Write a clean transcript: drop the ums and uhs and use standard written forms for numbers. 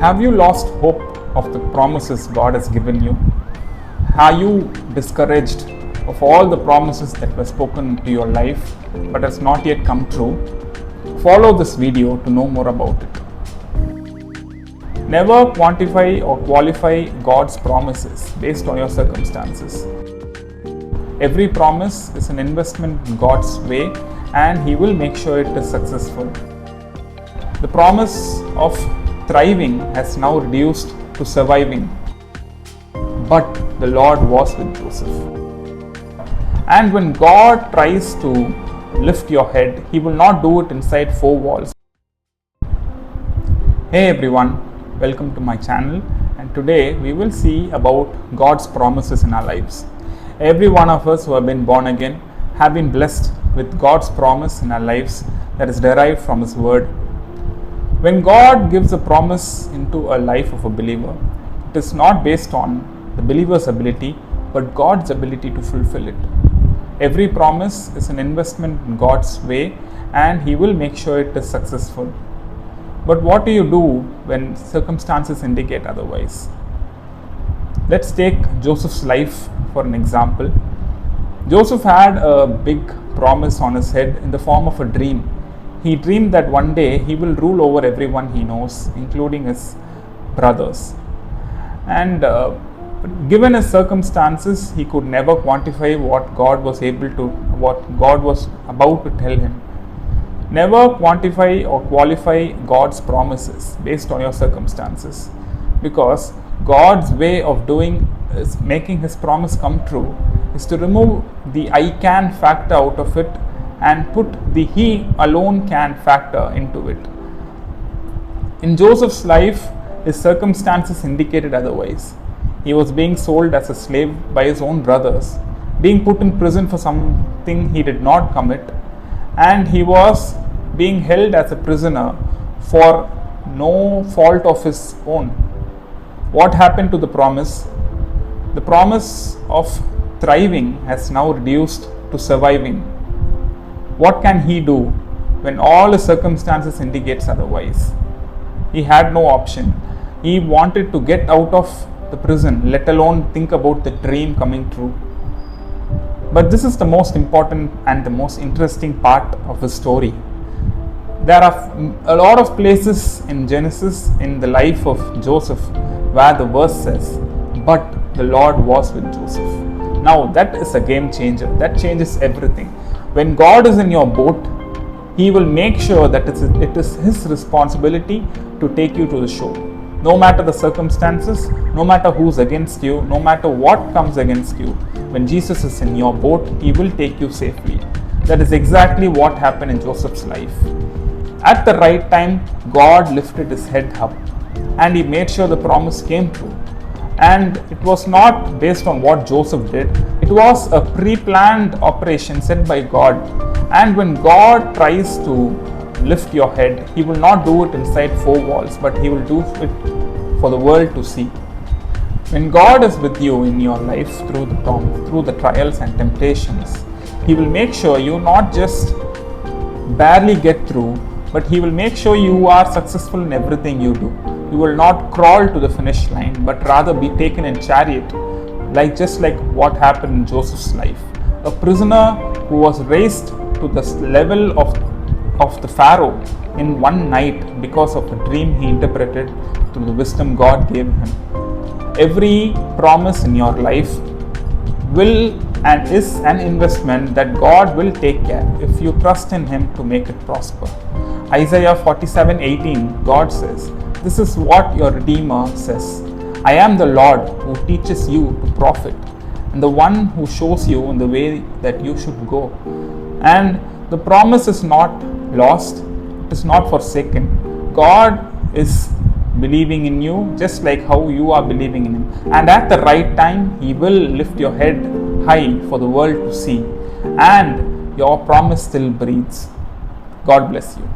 Have you lost hope of the promises God has given you? Are you discouraged of all the promises that were spoken to your life but has not yet come true? Follow this video to know more about it. Never quantify or qualify God's promises based on your circumstances. Every promise is an investment in God's way, and He will make sure it is successful. The promise of thriving has now reduced to surviving, but the Lord was with Joseph. And when God tries to lift your head, He will not do it inside four walls. Hey everyone, welcome to my channel, and today we will see about God's promises in our lives. Every one of us who have been born again have been blessed with God's promise in our lives that is derived from His word. When God gives a promise into a life of a believer, it is not based on the believer's ability, but God's ability to fulfill it. Every promise is an investment in God's way, and He will make sure it is successful. But what do you do when circumstances indicate otherwise? Let's take Joseph's life for an example. Joseph had a big promise on his head in the form of a dream. He dreamed that one day he will rule over everyone he knows, including his brothers. And given his circumstances, he could never quantify what God was about to tell him. Never quantify or qualify God's promises based on your circumstances, because God's way of making His promise come true is to remove the I can factor out of it and put the He alone can factor into it. In Joseph's life, his circumstances indicated otherwise. He was being sold as a slave by his own brothers, being put in prison for something he did not commit, and he was being held as a prisoner for no fault of his own. What happened to the promise? The promise of thriving has now reduced to surviving. What can he do when all his circumstances indicates otherwise? He had no option. He wanted to get out of the prison, let alone think about the dream coming true. But this is the most important and the most interesting part of his story. There are a lot of places in Genesis in the life of Joseph where the verse says, "But the Lord was with Joseph." Now that is a game changer. That changes everything. When God is in your boat, He will make sure that it is His responsibility to take you to the shore. No matter the circumstances, no matter who's against you, no matter what comes against you, when Jesus is in your boat, He will take you safely. That is exactly what happened in Joseph's life. At the right time, God lifted his head up, and He made sure the promise came true. And it was not based on what Joseph did. It was a pre-planned operation set by God. And when God tries to lift your head, He will not do it inside four walls, but He will do it for the world to see. When God is with you in your life through the trials and temptations, He will make sure you not just barely get through, but He will make sure you are successful in everything you do. You will not crawl to the finish line, but rather be taken in chariot, just like what happened in Joseph's life. A prisoner who was raised to the level of the Pharaoh in one night because of a dream he interpreted through the wisdom God gave him. Every promise in your life will and is an investment that God will take care if you trust in Him to make it prosper. Isaiah 47:18, God says, "This is what your Redeemer says. I am the Lord who teaches you to profit, and the one who shows you in the way that you should go." And the promise is not lost, it is not forsaken. God is believing in you just like how you are believing in Him. And at the right time, He will lift your head high for the world to see. And your promise still breathes. God bless you.